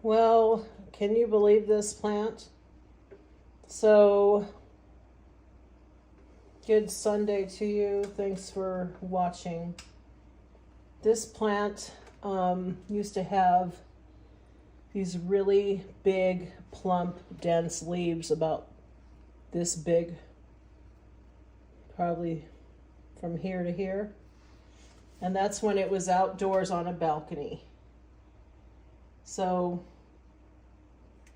Well, can you believe this plant? So, good Sunday to you. Thanks for watching. This plant used to have these really big, plump, dense leaves about this big, probably from here to here. And that's when it was outdoors on a balcony. So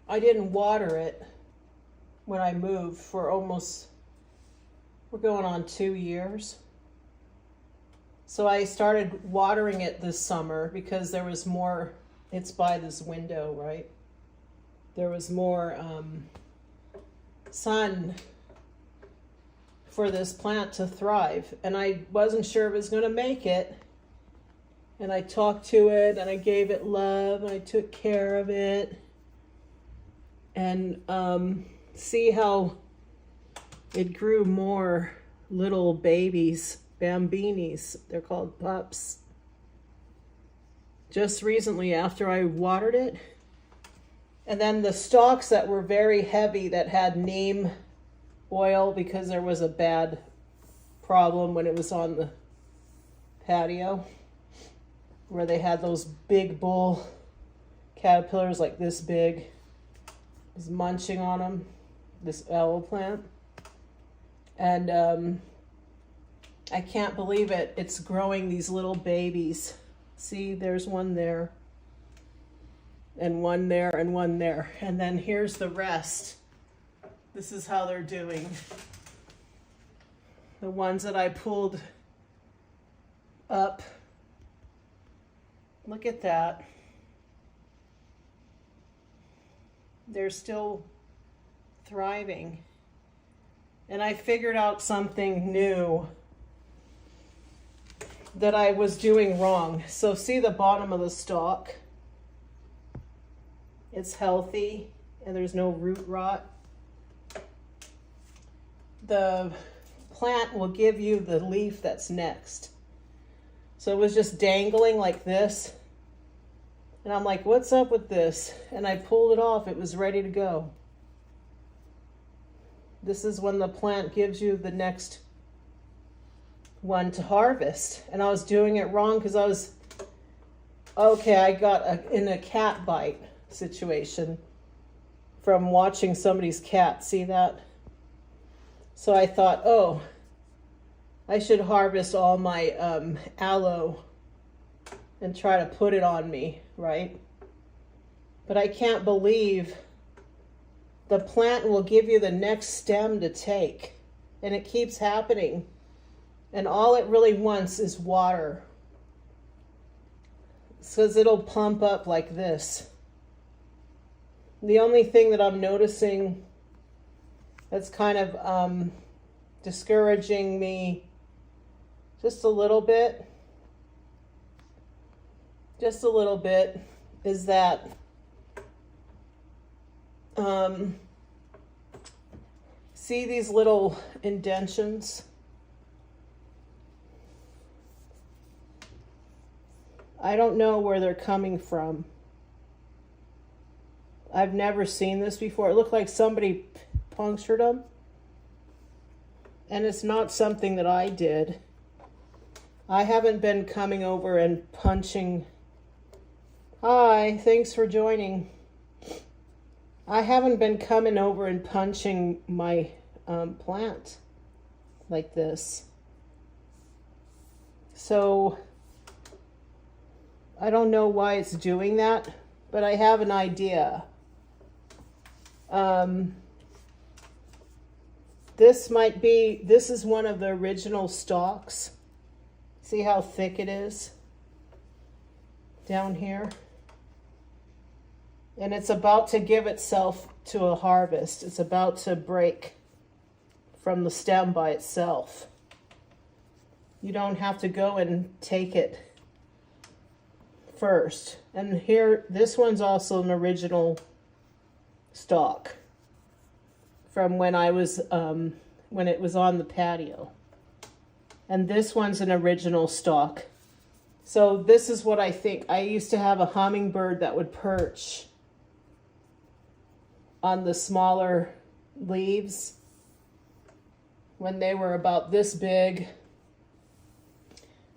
I didn't water it when I moved for almost, we're going on 2 years. So I started watering it this summer because there was more, it's by this window, right? There was more sun for this plant to thrive. And I wasn't sure it was going to make it. And I talked to it and I gave it love and I took care of it. And see how it grew more little babies, bambinis. They're called pups. Just recently after I watered it. And then the stalks that were very heavy that had neem oil because there was a bad problem when it was on the patio where they had those big bull caterpillars like this big was munching on them, this aloe plant. And I can't believe it. It's growing these little babies. See, there's one there and one there and one there. And then here's the rest. This is how they're doing. The ones that I pulled up. Look at that. They're still thriving. And I figured out something new that I was doing wrong. So see the bottom of the stalk? It's healthy and there's no root rot. The plant will give you the leaf that's next. So it was just dangling like this. And I'm like, what's up with this? And I pulled it off. It was ready to go. This is when the plant gives you the next one to harvest. And I was doing it wrong because I was, okay, I got in a cat bite situation from watching somebody's cat. See that? So I thought, oh, I should harvest all my aloe and try to put it on me, right? But I can't believe the plant will give you the next stem to take. And it keeps happening. And all it really wants is water. Because it'll pump up like this. The only thing that I'm noticing that's kind of discouraging me just a little bit is that see these little indentions? I don't know where they're coming from. I've never seen this before. It looked like somebody punctured them. And it's not something that I did. I haven't been coming over and punching. Hi, thanks for joining. I haven't been coming over and punching my plant like this. So I don't know why it's doing that, but I have an idea. This is one of the original stalks. See how thick it is down here? And it's about to give itself to a harvest. It's about to break from the stem by itself. You don't have to go and take it first. And here, this one's also an original stalk from when I was, when it was on the patio. And this one's an original stalk. So this is what I think. I used to have a hummingbird that would perch on the smaller leaves when they were about this big.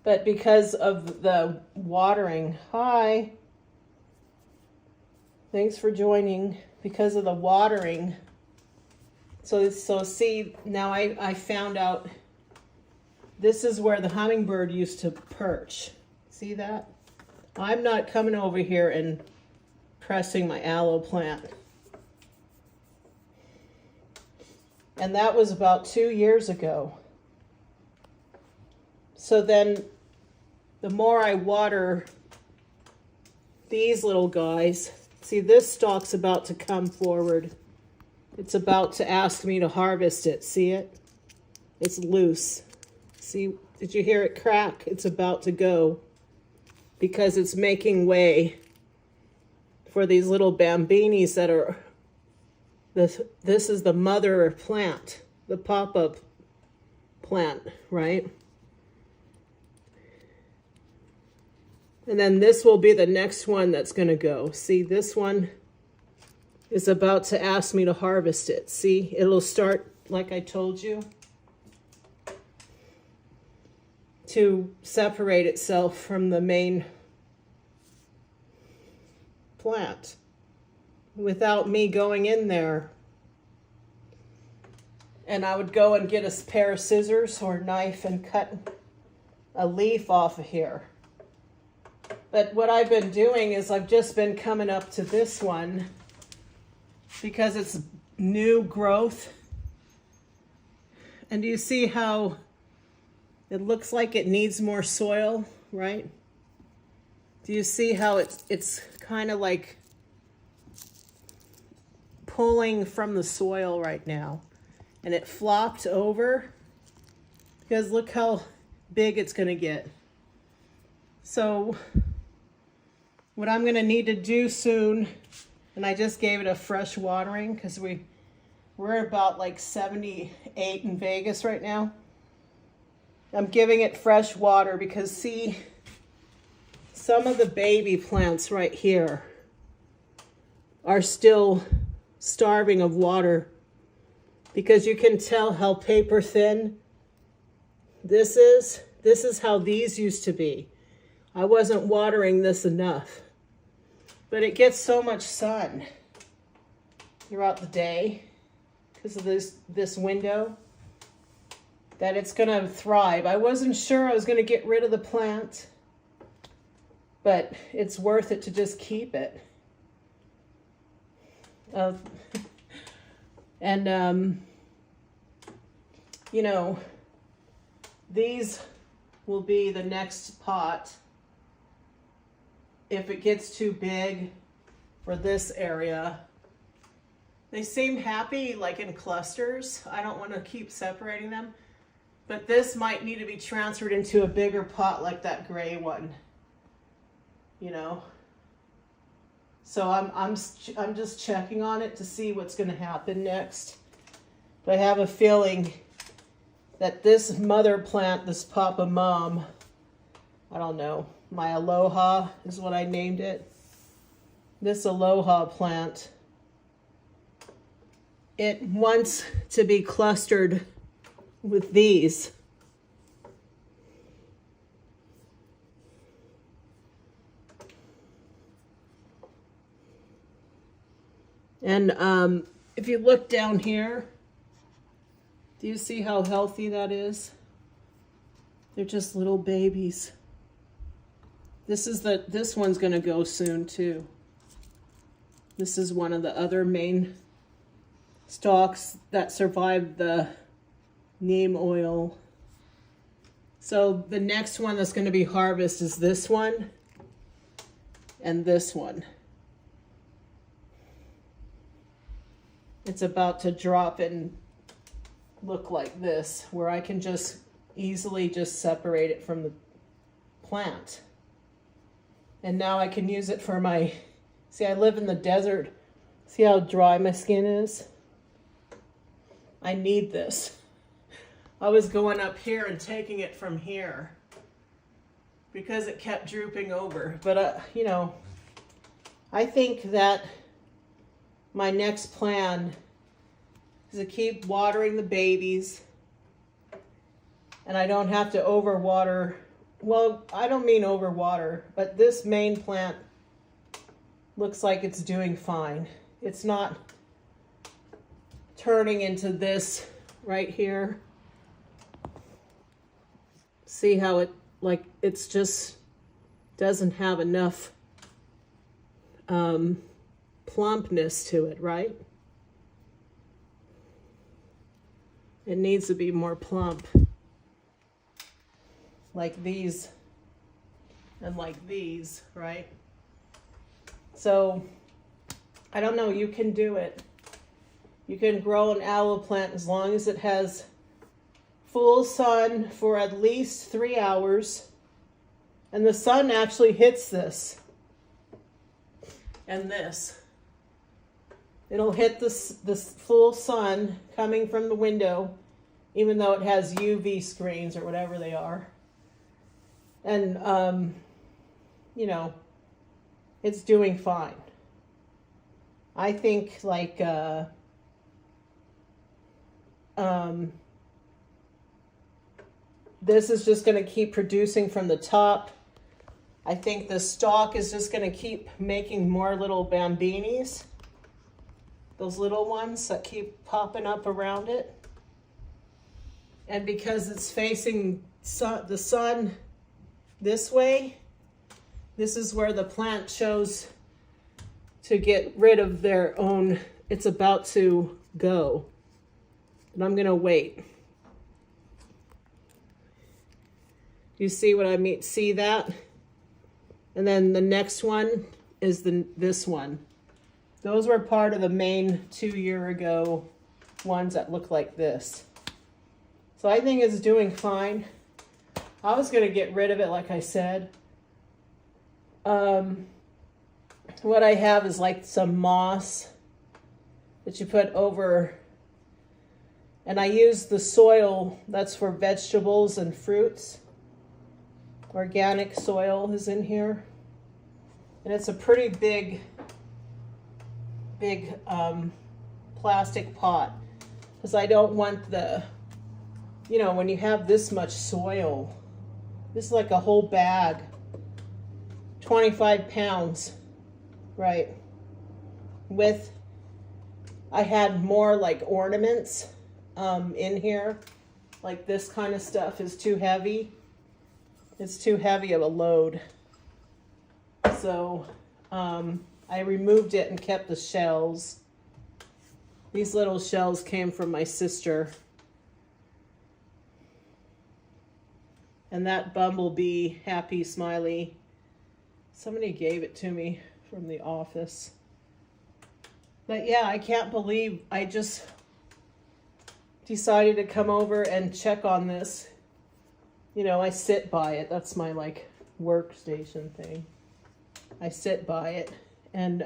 But because of the watering, hi, thanks for joining. Because of the watering, so see, now I found out this is where the hummingbird used to perch. See that? I'm not coming over here and pressing my aloe plant. And that was about 2 years ago. So then the more I water these little guys, see, this stalk's about to come forward. It's about to ask me to harvest it. See it? It's loose. See, did you hear it crack? It's about to go because it's making way for these little bambinis that are, this is the mother plant, the pop-up plant, right? And then this will be the next one that's going to go. See, this one is about to ask me to harvest it. See, it'll start, like I told you, to separate itself from the main plant without me going in there. And I would go and get a pair of scissors or knife and cut a leaf off of here. But what I've been doing is I've just been coming up to this one because it's new growth. And do you see how it looks like it needs more soil, right? Do you see how it's kind of like pulling from the soil right now? And it flopped over because look how big it's going to get. So what I'm going to need to do soon, and I just gave it a fresh watering because we're about like 78 in Vegas right now. I'm giving it fresh water because see, some of the baby plants right here are still starving of water because you can tell how paper thin this is. This is how these used to be. I wasn't watering this enough. But it gets so much sun throughout the day because of this window that it's going to thrive. I wasn't sure I was going to get rid of the plant, but it's worth it to just keep it. You know, these will be the next pot. If it gets too big for this area, they seem happy like in clusters. I don't want to keep separating them, but this might need to be transferred into a bigger pot like that gray one, you know. So I'm just checking on it to see what's going to happen next. But I have a feeling that this mother plant, this Papa Mom, I don't know, my Aloha is what I named it. This Aloha plant, it wants to be clustered with these. And if you look down here, do you see how healthy that is? They're just little babies. This one's going to go soon too. This is one of the other main stalks that survived the neem oil. So the next one that's going to be harvested is this one and this one. It's about to drop and look like this, where I can just easily just separate it from the plant. And now I can use it for my, see, I live in the desert. See how dry my skin is? I need this. I was going up here and taking it from here because it kept drooping over. But, you know, I think that my next plan is to keep watering the babies, and I don't have to overwater. Well, I don't mean overwater, but this main plant looks like it's doing fine. It's not turning into this right here. See how it, like, it's just doesn't have enough plumpness to it, right? It needs to be more plump, like these and like these, right? So I don't know, you can do it. You can grow an aloe plant as long as it has full sun for at least 3 hours. And the sun actually hits this and this. It'll hit this full sun coming from the window, even though it has UV screens or whatever they are. And, you know, it's doing fine. I think like, this is just going to keep producing from the top. I think the stalk is just going to keep making more little bambinis. Those little ones that keep popping up around it. And because it's facing the sun this way, this is where the plant chose to get rid of their own, it's about to go. And I'm going to wait. You see what I mean? See that? And then the next one is this one. Those were part of the main 2 year ago ones that look like this. So I think it's doing fine. I was going to get rid of it, like I said. What I have is like some moss that you put over, and I use the soil that's for vegetables and fruits. Organic soil is in here, and it's a pretty big plastic pot, because I don't want the, you know, when you have this much soil, this is like a whole bag, 25 pounds, right? With, I had more like ornaments in here, like this kind of stuff is too heavy. It's too heavy of a load. So I removed it and kept the shells. These little shells came from my sister. And that bumblebee, happy, smiley, somebody gave it to me from the office. But yeah, I can't believe I just decided to come over and check on this. You know, I sit by it. That's my like workstation thing. I sit by it, and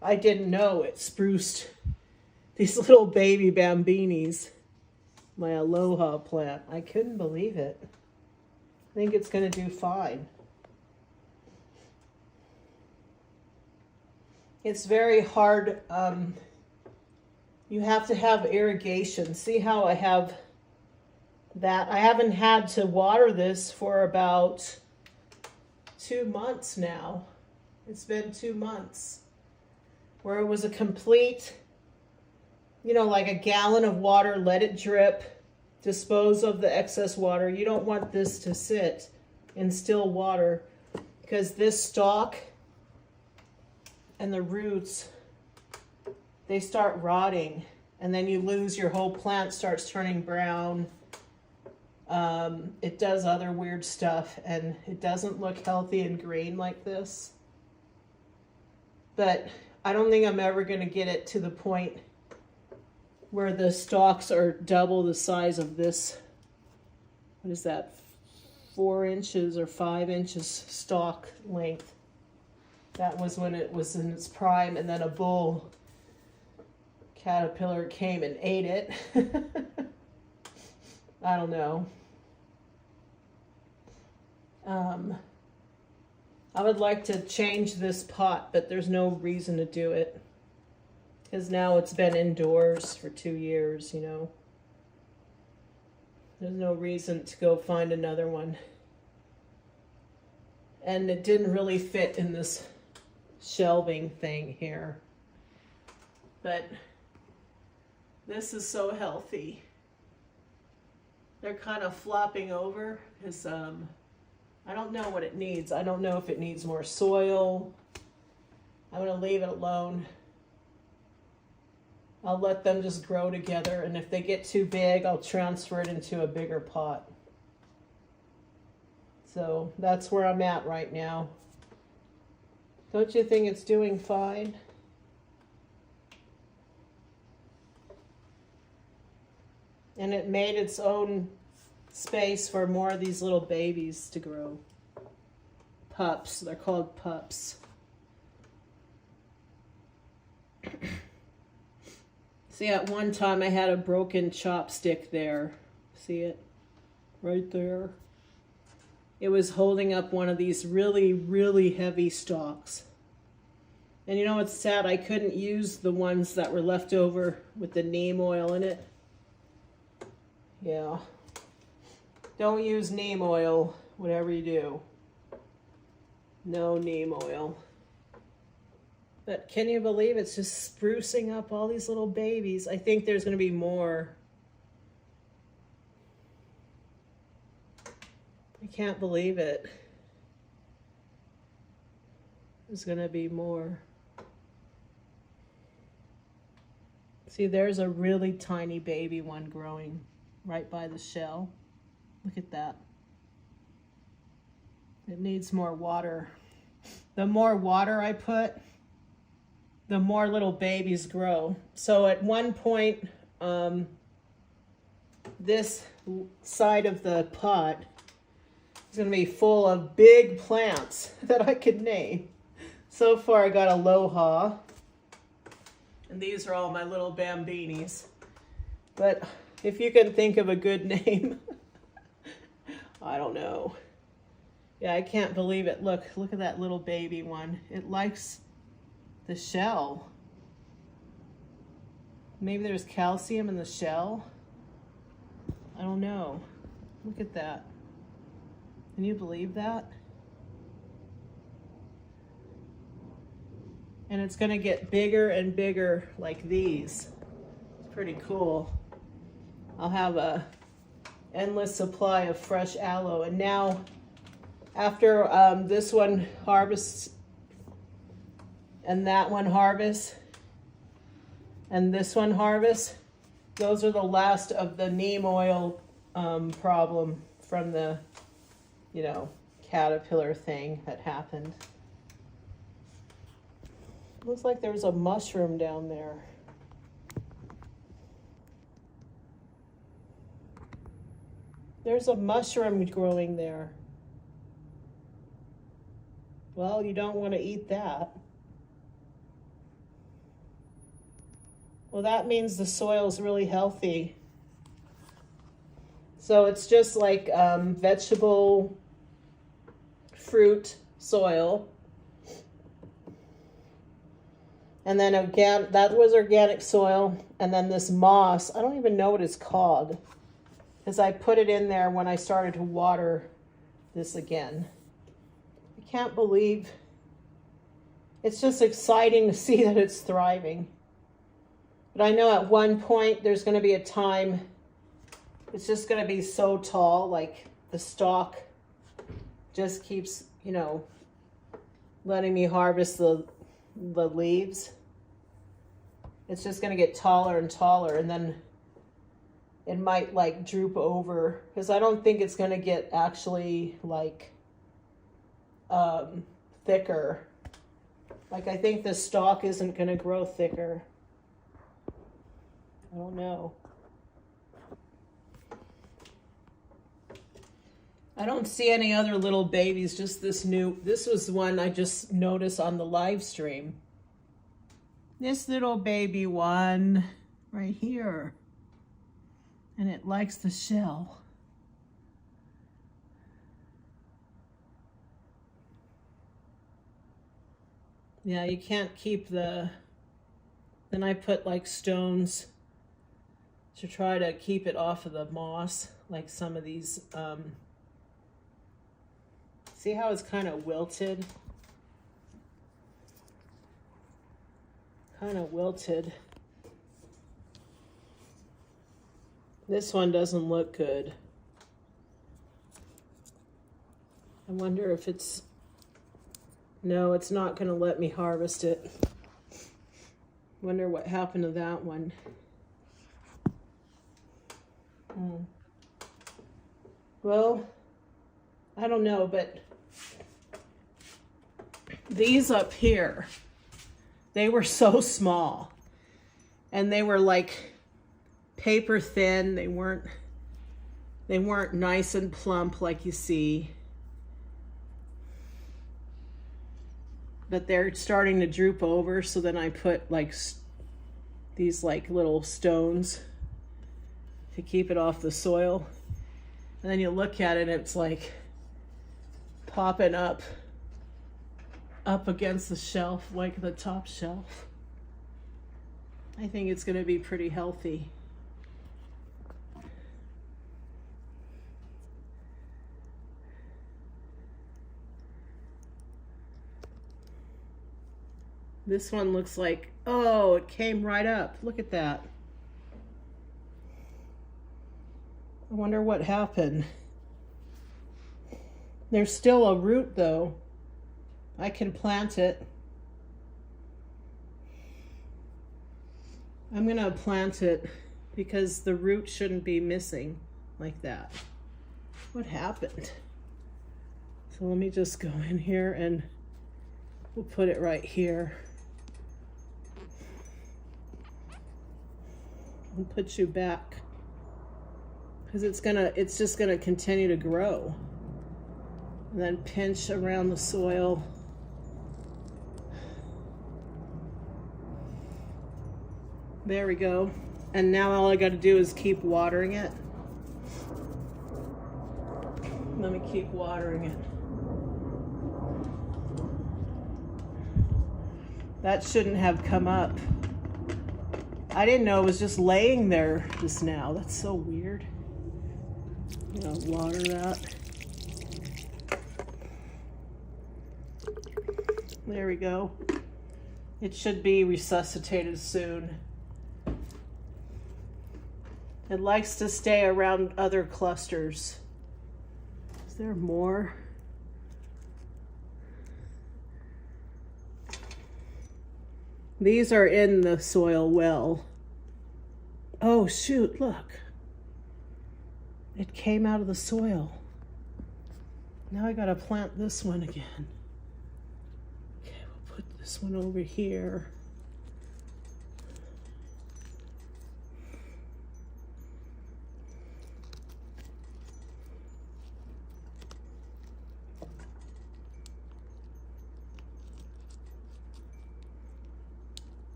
I didn't know it spruced these little baby bambinis. My aloha plant. I couldn't believe it. I think it's going to do fine. It's very hard. You have to have irrigation. See how I have that? I haven't had to water this for about 2 months now. It's been 2 months where it was a complete, you know, like a gallon of water, let it drip, dispose of the excess water. You don't want this to sit in still water, because this stalk and the roots, they start rotting, and then you lose your whole plant, starts turning brown. It does other weird stuff, and it doesn't look healthy and green like this. But I don't think I'm ever going to get it to the point where the stalks are double the size of this. What is that? 4 inches or 5 inches stalk length. That was when it was in its prime, and then a bull caterpillar came and ate it. I don't know. I would like to change this pot, but there's no reason to do it. Because now it's been indoors for 2 years, you know. There's no reason to go find another one. And it didn't really fit in this shelving thing here. But this is so healthy. They're kind of flopping over because I don't know what it needs. I don't know if it needs more soil. I'm going to leave it alone. I'll let them just grow together, and if they get too big, I'll transfer it into a bigger pot. So that's where I'm at right now. Don't you think it's doing fine? And it made its own space for more of these little babies to grow. Pups, they're called pups. See, at one time I had a broken chopstick there. See it? Right there. It was holding up one of these really, really heavy stalks. And you know what's sad? I couldn't use the ones that were left over with the neem oil in it. Yeah. Don't use neem oil, whatever you do. No neem oil. But can you believe it's just sprucing up all these little babies? I think there's going to be more. I can't believe it. There's going to be more. See, there's a really tiny baby one growing right by the shell. Look at that. It needs more water. The more water I put, the more little babies grow. So at one point, this side of the pot is going to be full of big plants that I could name. So far I got Aloe, and these are all my little bambinis. But if you can think of a good name, I don't know. Yeah, I can't believe it. Look at that little baby one. It likes the shell. Maybe there's calcium in the shell. I don't know. Look at that. Can you believe that? And it's going to get bigger and bigger like these. It's pretty cool. I'll have a endless supply of fresh aloe. And now, after this one harvests, and that one harvests, and this one harvests, those are the last of the neem oil problem from the, you know, caterpillar thing that happened. Looks like there's a mushroom down there. There's a mushroom growing there. Well, you don't want to eat that. Well, that means the soil's really healthy. So it's just like vegetable, fruit soil. And then again, that was organic soil. And then this moss, I don't even know what it's called, because I put it in there when I started to water this again. I can't believe, it's just exciting to see that it's thriving. But I know at one point there's going to be a time it's just going to be so tall, like the stalk just keeps, you know, letting me harvest the leaves. It's just going to get taller and taller, and then it might like droop over, because I don't think it's going to get actually like thicker. Like, I think the stalk isn't going to grow thicker. I don't know. I don't see any other little babies, just this was one I just noticed on the live stream. This little baby one right here. And it likes the shell. Yeah, you can't keep the, then I put like stones to try to keep it off of the moss, like some of these, see how it's kind of wilted? Kind of wilted. This one doesn't look good. I wonder if it's, no, it's not going to let me harvest it. Wonder what happened to that one. Well, I don't know, but these up here, they were so small and they were like paper thin. They weren't nice and plump like you see. But they're starting to droop over, so then I put like these like little stones to keep it off the soil. And then you look at it and it's like popping up against the shelf, like the top shelf. I think it's going to be pretty healthy. This one looks like, oh, it came right up. Look at that. I wonder what happened. There's still a root though. I can plant it. I'm gonna plant it because the root shouldn't be missing like that. What happened? So let me just go in here and we'll put it right here. And put you back because it's just gonna continue to grow. And then pinch around the soil. There we go. And now all I got to do is keep watering it. Let me keep watering it. That shouldn't have come up. I didn't know it was just laying there just now. That's so weird. I'm gonna water that. There we go. It should be resuscitated soon. It likes to stay around other clusters. Is there more? These are in the soil well. Oh shoot, look. It came out of the soil. Now I gotta plant this one again. Okay, we'll put this one over here.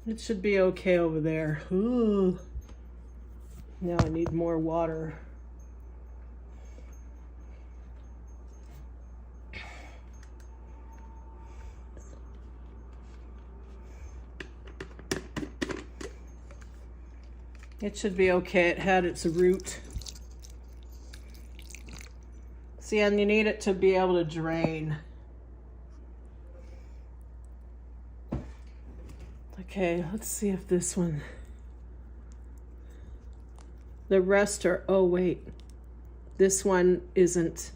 It should be okay over there. Ooh. Now I need more water. It should be okay. It had its root. See, and you need it to be able to drain. Okay, let's see if this one, the rest are, oh wait, this one isn't.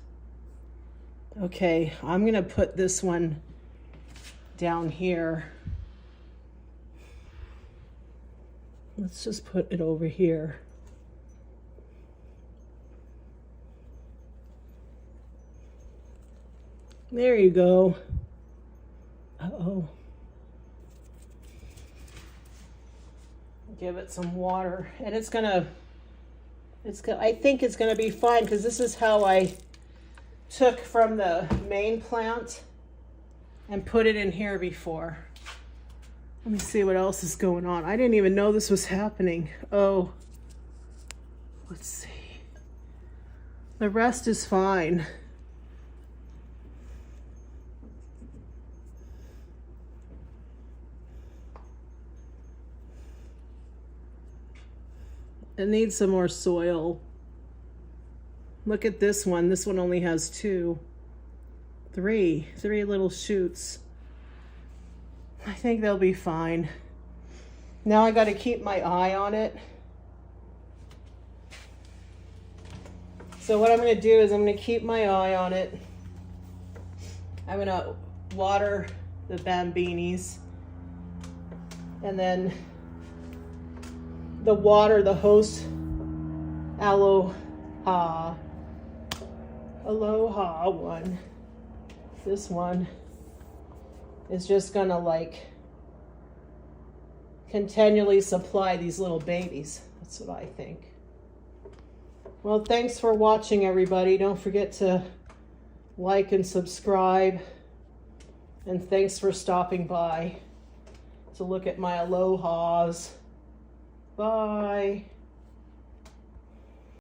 Okay, I'm gonna put this one down here. Let's just put it over here. There you go. Uh-oh. Give it some water, and I think it's gonna be fine because this is how I took from the main plant and put it in here before. Let me see what else is going on. I didn't even know this was happening. Oh, let's see. The rest is fine. It needs some more soil. Look at this one. This one only has three little shoots. I think they'll be fine. Now I got to keep my eye on it. So what I'm going to do is I'm going to keep my eye on it. I'm going to water the bambinis. And then the host Aloe one. This one is just gonna like continually supply these little babies. That's what I think. Well, thanks for watching, everybody. Don't forget to like and subscribe. And thanks for stopping by to look at my aloes. Bye.